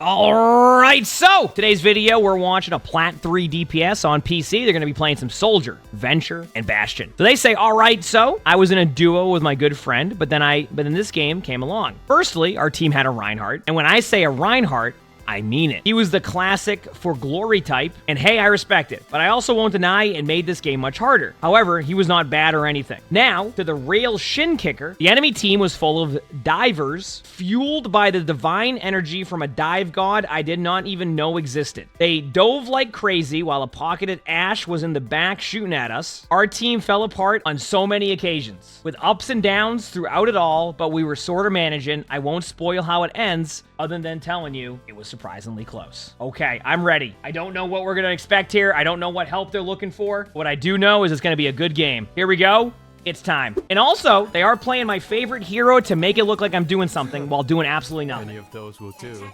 Alright, so today's video, we're watching a Plat 3 DPS on PC. They're going to be playing some Soldier, Venture, and Bastion. So they say, alright, so I was in a duo with my good friend, but then this game came along. Firstly, our team had a Reinhardt, and when I say a Reinhardt, I mean it. He was the classic for glory type, and hey, I respect it. But I also won't deny it made this game much harder. However, he was not bad or anything. Now, to the rail shin kicker, the enemy team was full of divers, fueled by the divine energy from a dive god I did not even know existed. They dove like crazy while a pocketed Ashe was in the back shooting at us. Our team fell apart on so many occasions, with ups and downs throughout it all, but we were sort of managing. I won't spoil how it ends, other than telling you it was surprisingly close. Okay, I'm ready. I don't know what we're gonna expect here. I don't know what help they're looking for. What I do know is it's gonna be a good game. Here we go. It's time. And also, they are playing my favorite hero to make it look like I'm doing something while doing absolutely nothing. Any of those will do.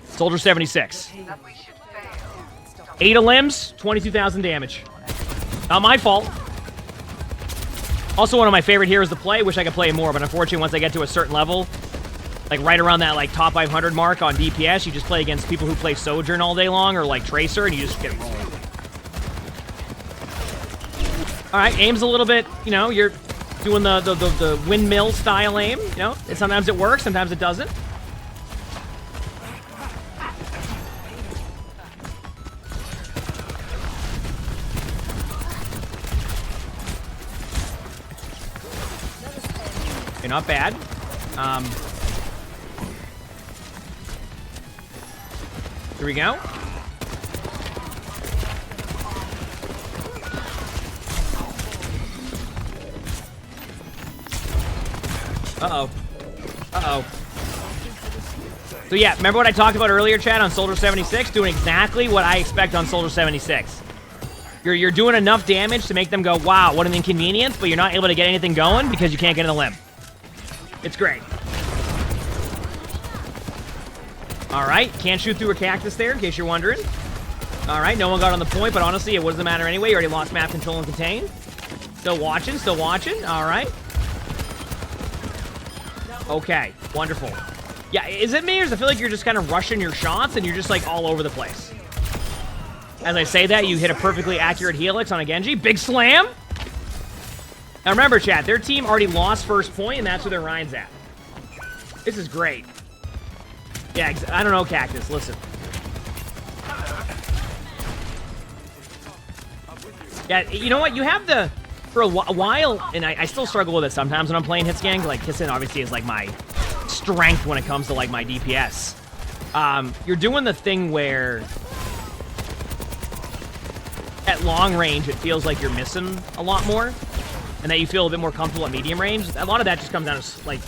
Soldier 76. 8 of limbs, 22,000 damage. Not my fault. Also one of my favorite heroes to play. Wish I could play more, but unfortunately once I get to a certain level, like right around that like top 500 mark on DPS, you just play against people who play Sojourn all day long or like Tracer, and you just get rolling. Alright, aim's a little bit, you know, you're doing the windmill style aim, you know? And sometimes it works, sometimes it doesn't. Okay, not bad. Here we go. Uh-oh. Uh-oh. So yeah, remember what I talked about earlier, Chad, on Soldier 76? Doing exactly what I expect on Soldier 76. You're doing enough damage to make them go, wow, what an inconvenience, but you're not able to get anything going because you can't get in the limb. It's great. Alright, can't shoot through a cactus there, in case you're wondering. Alright, no one got on the point, but honestly, it doesn't matter anyway. You already lost map control and contain. Still watching, still watching. Alright. Okay, wonderful. Yeah, is it me, or does it feel like you're just kind of rushing your shots and you're just like all over the place? As I say that, you hit a perfectly accurate helix on a Genji. Big slam! Now remember, chat, their team already lost first point, and that's where their Rein's at. This is great. Yeah, I don't know, Cactus, listen. Yeah, you know what? You have the... For a while, and I still struggle with it sometimes when I'm playing Hitsgang. Like, Hitsin obviously is like my strength when it comes to like my DPS. You're doing the thing where... At long range, it feels like you're missing a lot more. And that you feel a bit more comfortable at medium range. A lot of that just comes down to, like,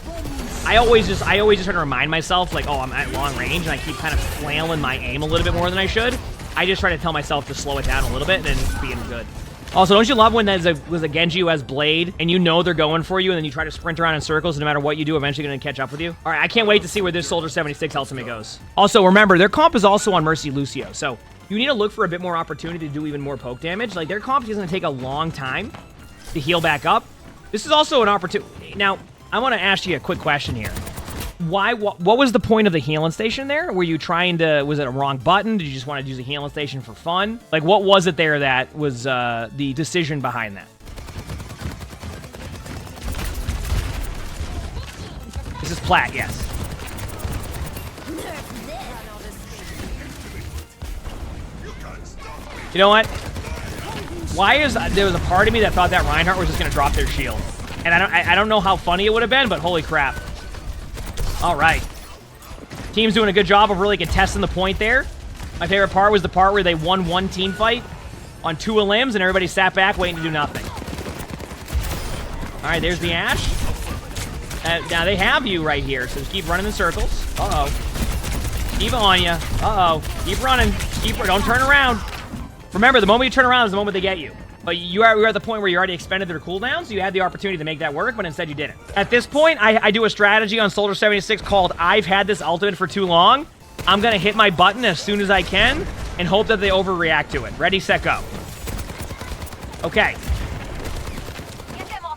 I always just try to remind myself, like, oh, I'm at long range, and I keep kind of flailing my aim a little bit more than I should. I just try to tell myself to slow it down a little bit and then being good. Also, don't you love when there's a Genji who has Blade, and you know they're going for you, and then you try to sprint around in circles, and no matter what you do, eventually going to catch up with you? All right, I can't wait to see where this Soldier 76 ultimate goes. Also, remember, their comp is also on Mercy Lucio, so you need to look for a bit more opportunity to do even more poke damage. Like, their comp is going to take a long time to heal back up. This is also an opportunity. Now, I want to ask you a quick question here. What was the point of the healing station there? Were you trying to, was it a wrong button? Did you just want to use a healing station for fun? Like, what was it there that was the decision behind that? This is Plat, yes. You know what? There was a part of me that thought that Reinhardt was just going to drop their shield. And I don't know how funny it would have been, but holy crap. All right. Team's doing a good job of really contesting the point there. My favorite part was the part where they won one team fight on 2 of limbs and everybody sat back waiting to do nothing. All right, there's the Ashe. Now they have you right here, so just keep running in circles. Uh-oh. Keep it on you. Uh-oh. Keep running. Don't turn around. Remember, the moment you turn around is the moment they get you. But we were at the point where you already expended their cooldown, so you had the opportunity to make that work, but instead you didn't. At this point, I do a strategy on Soldier 76 called I've had this ultimate for too long. I'm going to hit my button as soon as I can and hope that they overreact to it. Ready, set, go. Okay.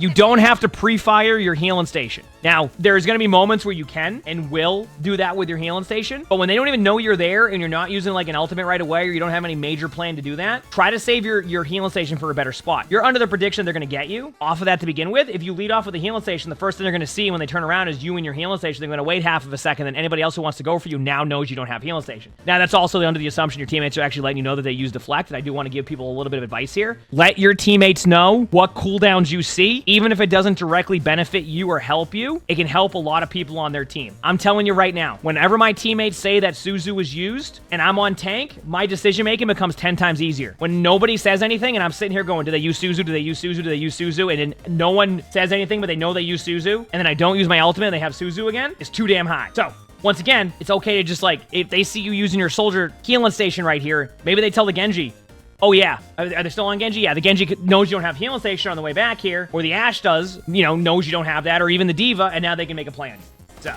You don't have to pre-fire your healing station. Now, there's going to be moments where you can and will do that with your healing station, but when they don't even know you're there and you're not using like an ultimate right away or you don't have any major plan to do that, try to save your healing station for a better spot. You're under the prediction they're going to get you off of that to begin with. If you lead off with a healing station, the first thing they're going to see when they turn around is you and your healing station. They're going to wait half of a second, then anybody else who wants to go for you now knows you don't have healing station. Now, that's also under the assumption your teammates are actually letting you know that they use deflect, and I do want to give people a little bit of advice here. Let your teammates know what cooldowns you see, even if it doesn't directly benefit you or help you, it can help a lot of people on their team. I'm telling you right now, whenever my teammates say that Suzu is used and I'm on tank, my decision making becomes 10 times easier. When nobody says anything and I'm sitting here going, do they use Suzu? Do they use Suzu? Do they use Suzu? And then no one says anything, but they know they use Suzu, and then I don't use my ultimate and they have Suzu again, it's too damn high. So once again, it's okay to just like, if they see you using your soldier healing station right here, maybe they tell the Genji, oh yeah, are they still on Genji? Yeah, the Genji knows you don't have healing station on the way back here, or the Ashe does, you know, knows you don't have that, or even the D.Va, and now they can make a plan. So,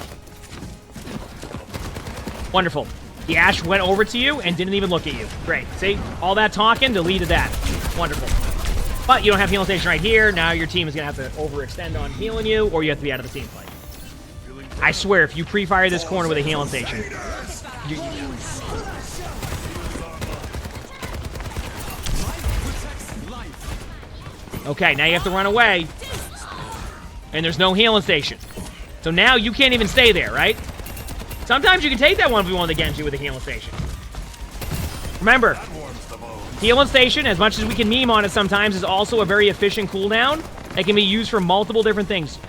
wonderful. The Ashe went over to you and didn't even look at you. Great. See? All that talking deleted that. Wonderful. But you don't have healing station right here. Now your team is going to have to overextend on healing you, or you have to be out of the team fight. I swear, if you pre-fire this corner with a healing station, okay, now you have to run away, and there's no healing station. So now you can't even stay there, right? Sometimes you can take that 1v1 with Genji with a healing station. Remember, healing station, as much as we can meme on it sometimes, is also a very efficient cooldown that can be used for multiple different things.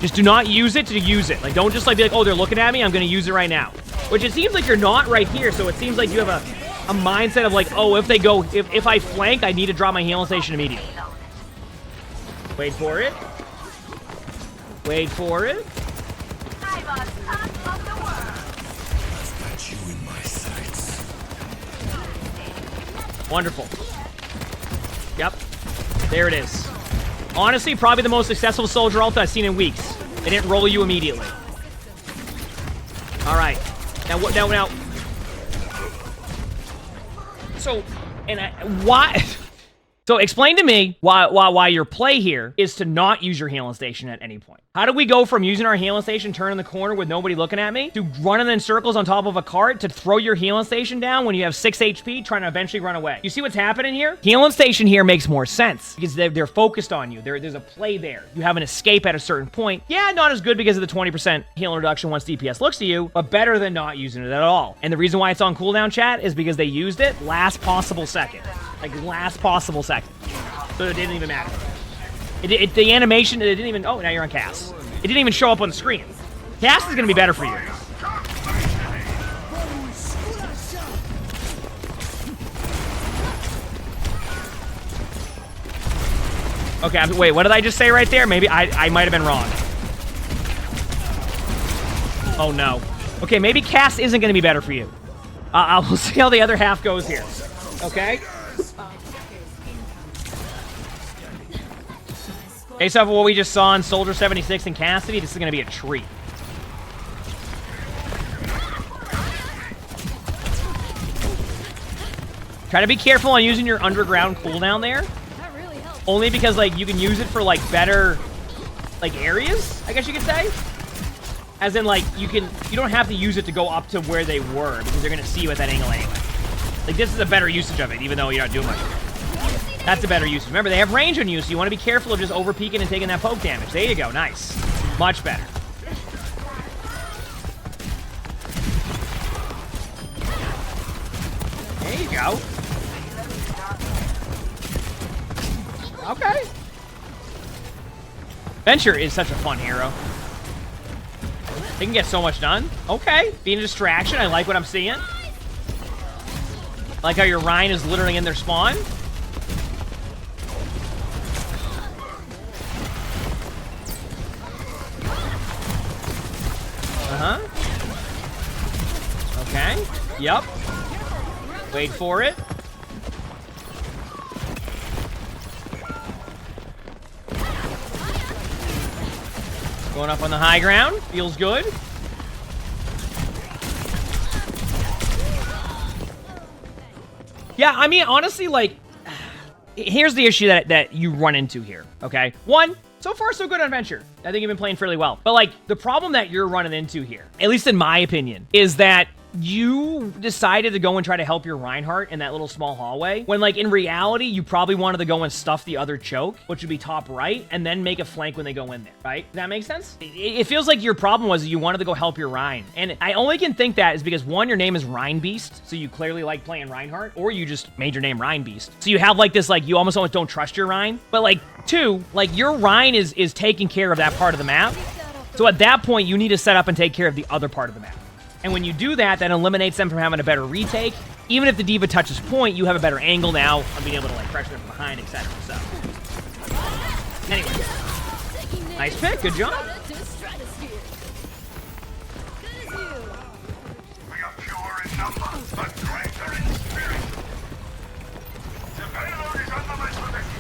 Just do not use it to use it. Like, don't just like be like, oh, they're looking at me, I'm going to use it right now. Which it seems like you're not right here, so it seems like you have a mindset of like, oh, if they go, if I flank, I need to drop my healing station immediately. Wait for it. Wait for it. Wonderful. Yep. There it is. Honestly, probably the most successful soldier ult I've seen in weeks. It didn't roll you immediately. All right. Now. So, why? So explain to me why your play here is to not use your healing station at any point. How do we go from using our healing station, turning the corner with nobody looking at me, to running in circles on top of a cart to throw your healing station down when you have 6 HP trying to eventually run away? You see what's happening here? Healing station here makes more sense because they're focused on you. There's a play there. You have an escape at a certain point. Yeah, not as good because of the 20% healing reduction once DPS looks to you, but better than not using it at all. And the reason why it's on cooldown, chat, is because they used it last possible second. Like, last possible second. So it didn't even matter. The animation, it didn't even... Oh, now you're on Cass. It didn't even show up on the screen. Cass is going to be better for you. Okay, wait, what did I just say right there? Maybe I might have been wrong. Oh, no. Okay, maybe Cass isn't going to be better for you. We'll see how the other half goes here. Okay? Based off of what we just saw in Soldier 76 and Cassidy, this is going to be a treat. Try to be careful on using your underground cooldown there. That really helps. Only because, like, you can use it for, like, better, like, areas, I guess you could say. As in, like, you don't have to use it to go up to where they were, because they're going to see you at that angle anyway. Like, this is a better usage of it, even though you're not doing much of it. That's a better usage. Remember, they have range on you, so you want to be careful of just over-peeking and taking that poke damage. There you go. Nice. Much better. There you go. Okay. Venture is such a fun hero. They can get so much done. Okay. Being a distraction. I like what I'm seeing. I like how your Rein is literally in their spawn. Okay. Yep. Wait for it. Going up on the high ground. Feels good. Yeah, I mean, honestly, like, here's the issue that you run into here, okay? One, So far, so good on Venture. I think you've been playing fairly well. But, like, the problem that you're running into here, at least in my opinion, is that you decided to go and try to help your Reinhardt in that little small hallway, when, like, in reality, you probably wanted to go and stuff the other choke, which would be top right, and then make a flank when they go in there, right? Does that make sense? It feels like your problem was you wanted to go help your Rein. And I only can think that is because, one, your name is Rein Beast, so you clearly like playing Reinhardt, or you just made your name Rein Beast. So you have, like, this, like, you almost don't trust your Rein. But, like, two, like, your Rein is taking care of that part of the map. So at that point, you need to set up and take care of the other part of the map. And when you do that, that eliminates them from having a better retake. Even if the D.Va touches point, you have a better angle now of being able to, like, pressure them from behind, etc. So, anyway. Nice pick. Good job. We are pure in number, but greater in spirit. The payload is under my protection.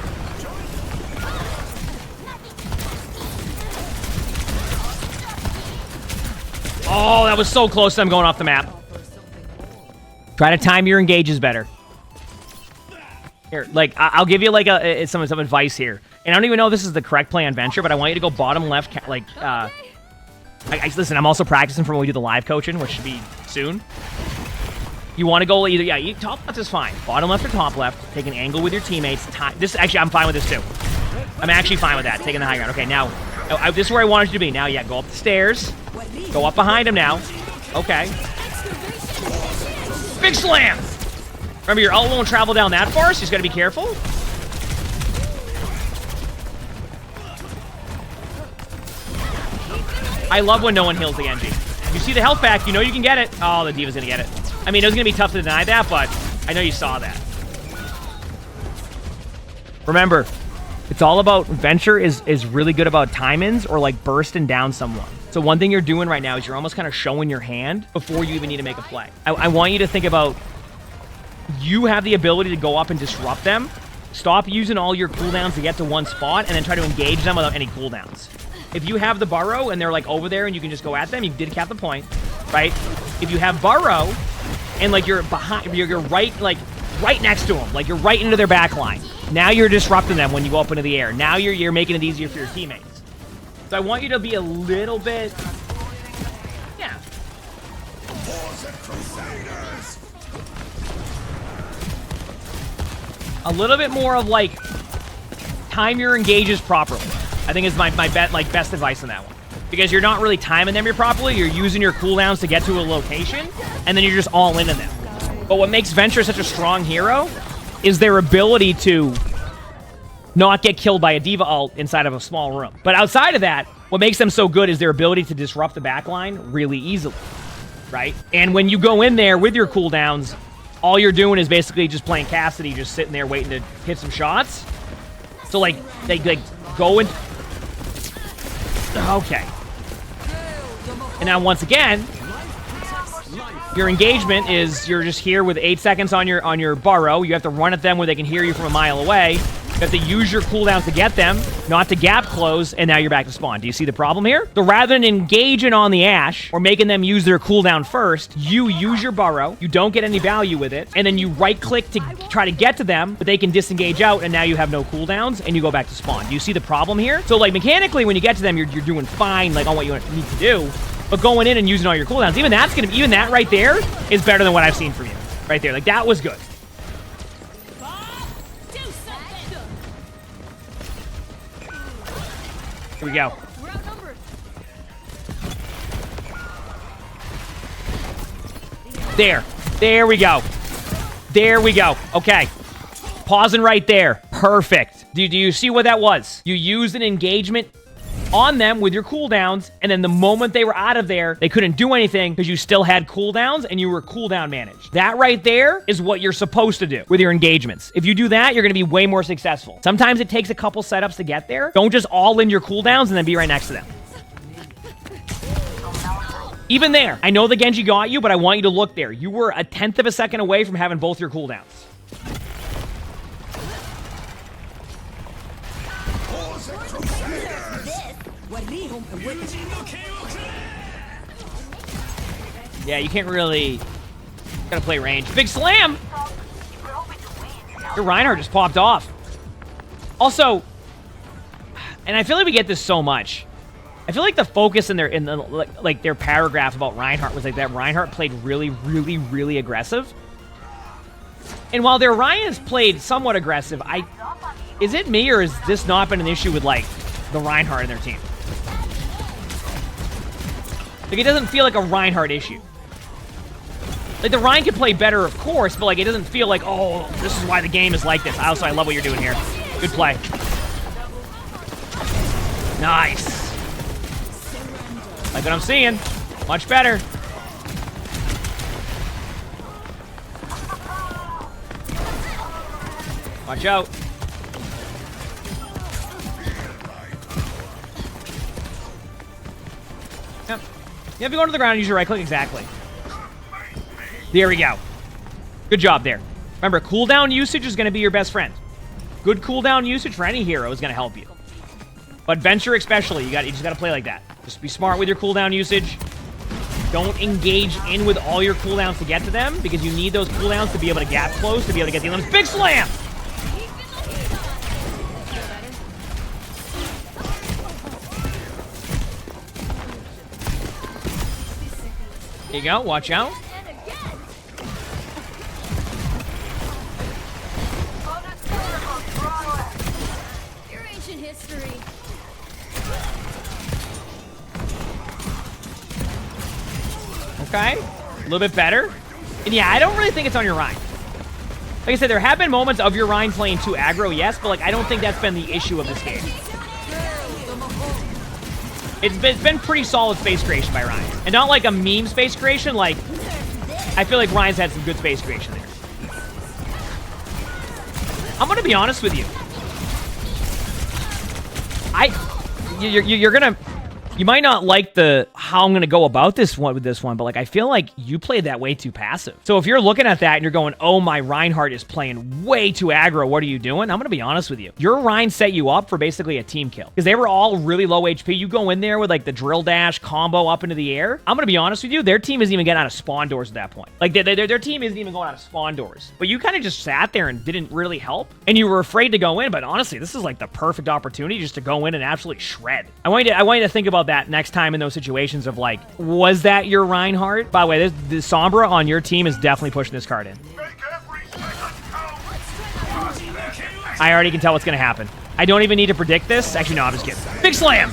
Oh, that was so close to them going off the map. Try to time your engages better. Here, like, I'll give you, like, some advice here. And I don't even know if this is the correct play on Venture, but I want you to go bottom left, like, listen, I'm also practicing for when we do the live coaching, which should be soon. You want to go either, yeah, top left is fine. Bottom left or top left. Take an angle with your teammates. Actually, I'm fine with this, too. I'm actually fine with that, taking the high ground. Okay, now, this is where I wanted you to be. Now, yeah, go up the stairs. Go up behind him now. Okay. Big slam! Remember, your ult won't travel down that far, so you just gotta be careful. I love when no one heals the Genji. You see the health back, you know you can get it. Oh, the D.Va's gonna get it. I mean, it was gonna be tough to deny that, but I know you saw that. Remember, it's all about, Venture is really good about time-ins or, like, bursting down someone. So one thing you're doing right now is you're almost kind of showing your hand before you even need to make a play. I want you to think about, you have the ability to go up and disrupt them. Stop using all your cooldowns to get to one spot and then try to engage them without any cooldowns. If you have the burrow and they're, like, over there and you can just go at them, you did cap the point, right? If you have burrow and, like, you're behind, you're right, like, right next to them, like, you're right into their back line. Now you're disrupting them when you go up into the air. Now you're making it easier for your teammates. So I want you to be a little bit, yeah. A little bit more of, like, time your engages properly. I think is my best advice on that one. Because you're not really timing them properly. You're using your cooldowns to get to a location, and then you're just all into them. But what makes Venture such a strong hero is their ability to not get killed by a D.Va ult inside of a small room. But outside of that, what makes them so good is their ability to disrupt the backline really easily, right? And when you go in there with your cooldowns, all you're doing is basically just playing Cassidy, just sitting there waiting to hit some shots. So, like, they go in. Okay. And now, once again, your engagement is you're just here with 8 seconds on your burrow. You have to run at them where they can hear you from a mile away. You have to use your cooldowns to get them, not to gap close, and now you're back to spawn. Do you see the problem here? So rather than engaging on the Ashe, or making them use their cooldown first, you use your burrow, you don't get any value with it, and then you right-click to try to get to them, but they can disengage out, and now you have no cooldowns, and you go back to spawn. Do you see the problem here? So, like, mechanically, when you get to them, you're doing fine, like, on what you need to do, but going in and using all your cooldowns, even that right there is better than what I've seen from you. Right there. Like, that was good. Here we go. There. There we go. There we go. Okay. Pausing right there. Perfect. Do you see what that was? You used an engagement on them with your cooldowns, and then the moment they were out of there, they couldn't do anything because you still had cooldowns and you were cooldown managed. That right there is what you're supposed to do with your engagements. If you do that, you're going to be way more successful. Sometimes it takes a couple setups to get there. Don't just all in your cooldowns and then be right next to them. Even there, I know the Genji got you, but I want you to look there. You were a 1/10 of a second away from having both your cooldowns. Yeah, you can't really... Gotta play range. Big slam! Your Reinhardt just popped off. Also, And I feel like we get this so much. I feel like the focus in their paragraph about Reinhardt was like that Reinhardt played really, really, really aggressive. And while their Ryan has played somewhat aggressive, is it me or has this not been an issue with like the Reinhardt in their team? Like it doesn't feel like a Reinhardt issue. Like the Ryan can play better, of course, but like it doesn't feel like, oh, this is why the game is like this. I love what you're doing here. Good play. Nice. Like what I'm seeing. Much better. Watch out. Yep. You have to go to the ground and use your right click. Exactly. There we go. Good job there. Remember, cooldown usage is going to be your best friend. Good cooldown usage for any hero is going to help you. But Venture especially, you just got to play like that. Just be smart with your cooldown usage. Don't engage in with all your cooldowns to get to them, because you need those cooldowns to be able to gap close, to be able to get the items. Big slam! There you go, watch out. Your ancient history. Okay, a little bit better. And yeah, I don't really think it's on your Rhine. Like I said, there have been moments of your Rhine playing too aggro, yes, but like I don't think that's been the issue of this game. It's been pretty solid space creation by Ryan. And not like a meme space creation, like I feel like Ryan's had some good space creation there. I'm gonna be honest with you. You might not like how I'm gonna go about this one with this one, but like I feel like you played that way too passive. So if you're looking at that and you're going, oh, my Reinhardt is playing way too aggro, what are you doing? I'm gonna be honest with you. Your Ryan set you up for basically a team kill. Because they were all really low HP. You go in there with like the drill dash combo up into the air. I'm gonna be honest with you, their team isn't even getting out of spawn doors at that point. Like their team isn't even going out of spawn doors. But you kind of just sat there and didn't really help. And you were afraid to go in, but honestly, this is like the perfect opportunity just to go in and absolutely shred. I want you to think about that next time in those situations of like, was that your Reinhardt? By the way, the Sombra on your team is definitely pushing this card in. I already can tell what's going to happen. I don't even need to predict this. Actually, no, I'm just kidding. Big slam!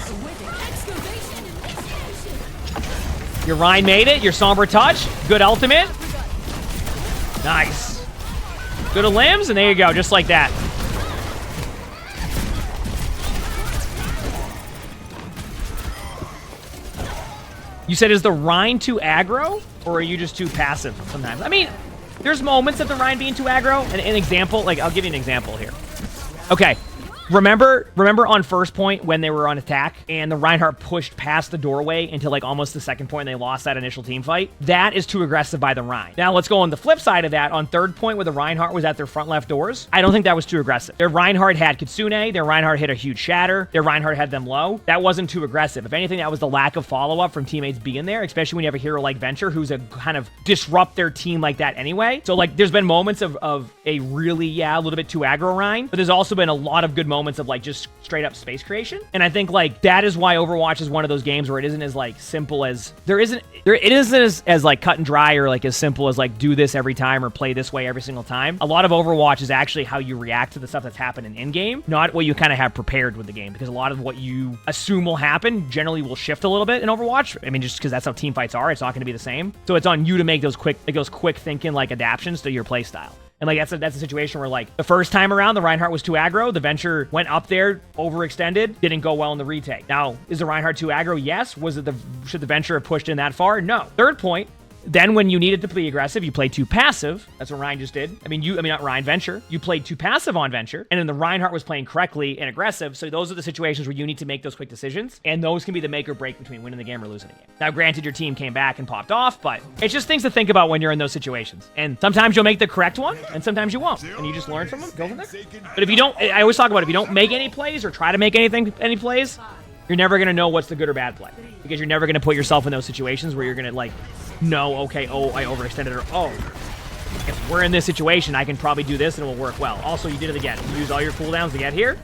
Your Ryan made it. Your Sombra touch. Good ultimate. Nice. Good to limbs, and there you go. Just like that. You said, is the Rhine too aggro, or are you just too passive sometimes? I mean, there's moments of the Rhine being too aggro. An example, like, I'll give you an example here. Okay. Remember on first point when they were on attack and the Reinhardt pushed past the doorway into like almost the second point and they lost that initial team fight? That is too aggressive by the Rhine. Now let's go on the flip side of that. On third point where the Reinhardt was at their front left doors, I don't think that was too aggressive. Their Reinhardt had Kitsune, their Reinhardt hit a huge shatter, their Reinhardt had them low. That wasn't too aggressive. If anything, that was the lack of follow-up from teammates being there, especially when you have a hero like Venture who's a kind of disrupt their team like that anyway. So like there's been moments of a really, a little bit too aggro Rhine, but there's also been a lot of good moments of like just straight up space creation. And I think like that is why Overwatch is one of those games where it isn't as like simple as it isn't as like cut and dry or like as simple as like do this every time or play this way every single time. A lot of Overwatch is actually how you react to the stuff that's happening in game, not what you kind of have prepared with the game, because a lot of what you assume will happen generally will shift a little bit in Overwatch. I mean, just because that's how team fights are, it's not going to be the same. So it's on you to make those quick thinking like adaptations to your play style. And like that's a situation where like the first time around the Reinhardt was too aggro, the Venture went up there, overextended, didn't go well in the retake. Now, is the Reinhardt too aggro? Yes. Should the Venture have pushed in that far? No. Third point. Then when you needed to play aggressive, you played too passive. That's what Ryan just did. Not Ryan, Venture. You played too passive on Venture, and then the Reinhardt was playing correctly and aggressive. So those are the situations where you need to make those quick decisions, and those can be the make or break between winning the game or losing the game. Now, granted, your team came back and popped off, but it's just things to think about when you're in those situations. And sometimes you'll make the correct one, and sometimes you won't, and you just learn from them, go from there. But if you don't, I always talk about if you don't make any plays or try to make any plays, you're never going to know what's the good or bad play, because you're never going to put yourself in those situations where you're going to like, no, okay, oh, I overextended, or oh, if we're in this situation, I can probably do this and it will work well. Also, you did it again. You used all your cooldowns to get here.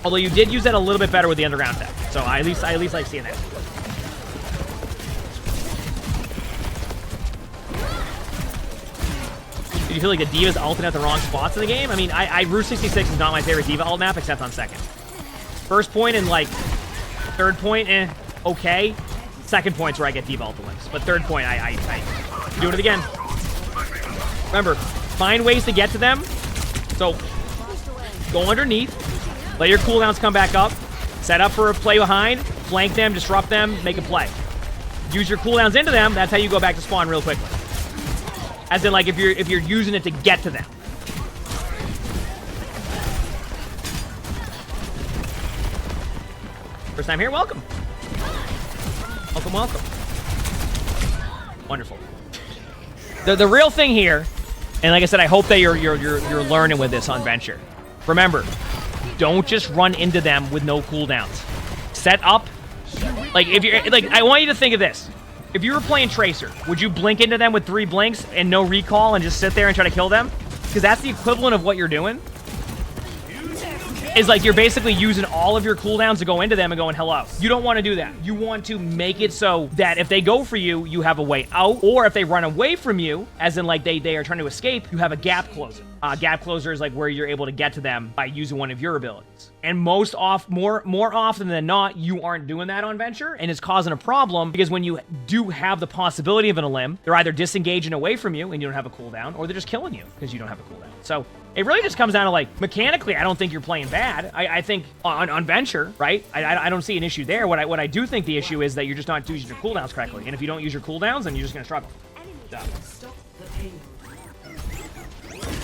Although you did use that a little bit better with the underground tech. So I at least like seeing that. Do you feel like the D.Va's ulting at the wrong spots in the game? I mean, Route 66 is not my favorite D.Va ult map, except on second. First point and, like, third point, okay. Second point's where I get D.Va ult wins. But third point, I doing it again. Remember, find ways to get to them. So, go underneath. Let your cooldowns come back up. Set up for a play behind. Flank them, disrupt them, make a play. Use your cooldowns into them. That's how you go back to spawn real quickly. As in, like, if you're using it to get to them. First time here, welcome. Welcome, welcome. Wonderful. The real thing here, and like I said, I hope that you're learning with this on Venture. Remember, don't just run into them with no cooldowns. Set up, like if you're like, I want you to think of this. If you were playing Tracer, would you blink into them with 3 blinks and no recall and just sit there and try to kill them? Because that's the equivalent of what you're doing. Is like you're basically using all of your cooldowns to go into them and going, hello. You don't want to do that. You want to make it so that if they go for you, you have a way out. Or if they run away from you, as in like they are trying to escape, you have a gap closer. Gap closer is like where you're able to get to them by using one of your abilities. And more often than not, you aren't doing that on Venture, and it's causing a problem because when you do have the possibility of an elim, they're either disengaging away from you and you don't have a cooldown, or they're just killing you because you don't have a cooldown. So it really just comes down to, like, mechanically, I don't think you're playing bad. I think on Venture, right? I don't see an issue there. What I do think the issue is that you're just not using your cooldowns correctly. And if you don't use your cooldowns, then you're just gonna struggle. So.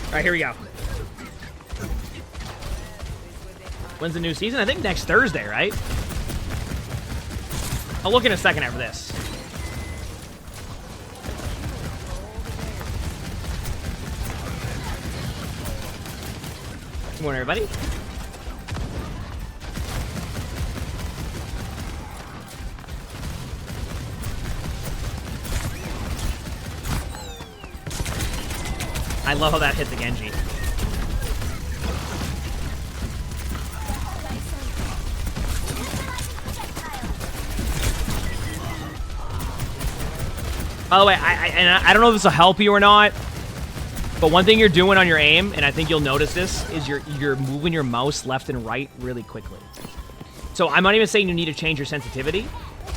All right, here we go. When's the new season? I think next Thursday, right? I'll look in a second after this. Good morning, everybody. I love how that hit the Genji. By the way, I don't know if this will help you or not, but one thing you're doing on your aim, and I think you'll notice this, is you're moving your mouse left and right really quickly. So I'm not even saying you need to change your sensitivity.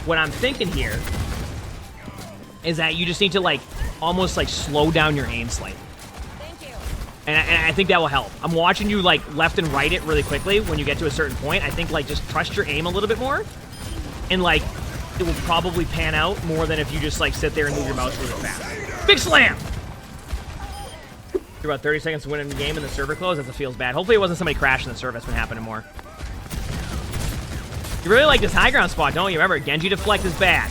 What I'm thinking here is that you just need to, like, almost, like, slow down your aim slightly. And I think that will help. I'm watching you, like, left and right it really quickly when you get to a certain point. I think, like, just trust your aim a little bit more. And, like, it will probably pan out more than if you just, like, sit there and move your mouse really fast. Big slam! You're about 30 seconds to win in the game and the server closed. That feels bad. Hopefully it wasn't somebody crashing the server. That's been happening more. You really like this high ground spot, don't you? Remember, Genji deflect is bad.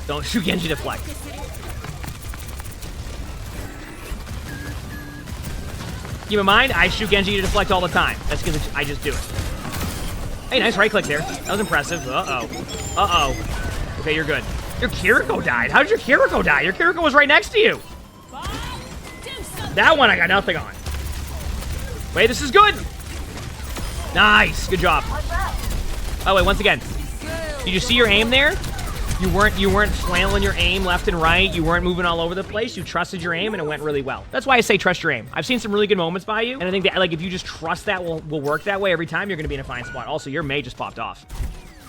Don't shoot Genji deflect. Keep in mind, I shoot Genji to deflect all the time. That's because I just do it. Hey, nice right click there. That was impressive. Uh-oh. Uh-oh. Okay, you're good. Your Kiriko died. How did your Kiriko die? Your Kiriko was right next to you. That one I got nothing on. Wait, this is good. Nice. Good job. Oh, wait, once again. Did you see your aim there? You weren't flailing your aim left and right. You weren't moving all over the place. You trusted your aim, and it went really well. That's why I say trust your aim. I've seen some really good moments by you, and I think that, like, if you just trust that will work that way every time, you're going to be in a fine spot. Also, your Mei just popped off.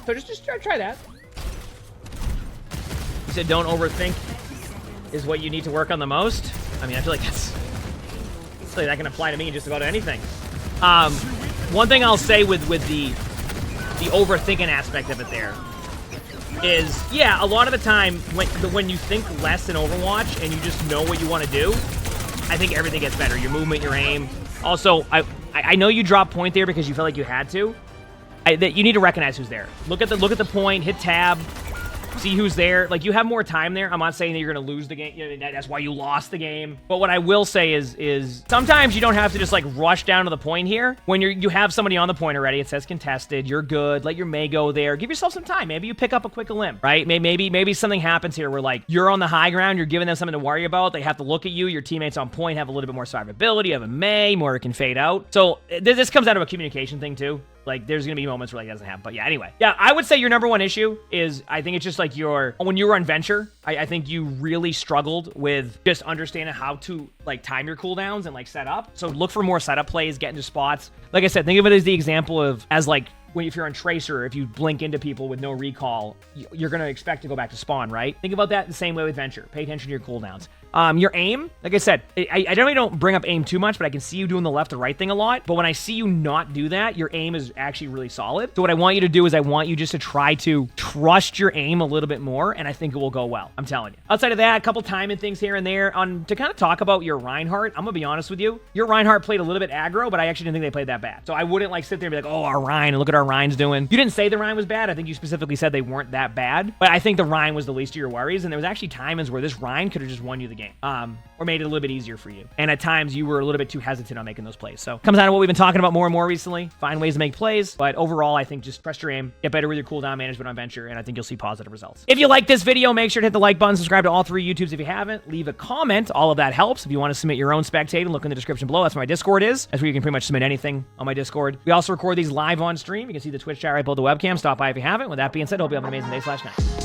So just try that. You said don't overthink is what you need to work on the most. I mean, I feel like that can apply to me in just about anything. One thing I'll say with the overthinking aspect of it there is, yeah, a lot of the time when you think less in Overwatch and you just know what you want to do, I think everything gets better. Your movement, your aim. Also, I know you dropped point there because you felt like you had to. That you need to recognize who's there. Look at the point, hit tab, see who's there. Like, you have more time there. I'm not saying that you're going to lose the game. You know, that's why you lost the game. But what I will say is sometimes you don't have to just, like, rush down to the point here. When you have somebody on the point already, it says contested, you're good, let your Mei go there. Give yourself some time. Maybe you pick up a quick elim, right? Maybe something happens here where, like, you're on the high ground, you're giving them something to worry about. They have to look at you. Your teammates on point have a little bit more survivability. You have a Mei, more can fade out. So this comes out of a communication thing, too. Like, there's gonna be moments where like, it doesn't happen. But yeah, anyway. Yeah, I would say your number one issue is, I think it's just like when you were on Venture, I think you really struggled with just understanding how to like time your cooldowns and like set up. So look for more setup plays, get into spots. Like I said, think of it as the example of, as like, if you're on Tracer, if you blink into people with no recall, you're going to expect to go back to spawn, right? Think about that the same way with Venture. Pay attention to your cooldowns. Your aim, like I said, I generally don't bring up aim too much, but I can see you doing the left or right thing a lot. But when I see you not do that, your aim is actually really solid. So what I want you to do is I want you just to try to trust your aim a little bit more, and I think it will go well. I'm telling you. Outside of that, a couple timing things here and there. To kind of talk about your Reinhardt, I'm going to be honest with you. Your Reinhardt played a little bit aggro, but I actually didn't think they played that bad. So I wouldn't like sit there and be like, oh, our Rein, and look at our Rein's doing. You didn't say the Rein was bad. I think you specifically said they weren't that bad. But I think the Rein was the least of your worries, and there was actually times where this Rein could have just won you the game. Or made it a little bit easier for you. And at times you were a little bit too hesitant on making those plays. So comes down to what we've been talking about more and more recently. Find ways to make plays. But overall, I think just trust your aim, get better with your cooldown management on Venture, and I think you'll see positive results. If you like this video, make sure to hit the like button, subscribe to all 3 YouTubes if you haven't, leave a comment. All of that helps. If you want to submit your own Spectating, look in the description below. That's where my Discord is. That's where you can pretty much submit anything on my Discord. We also record these live on stream. You can see the Twitch chat right below the webcam. Stop by if you haven't. With that being said, hope you have an amazing day /night.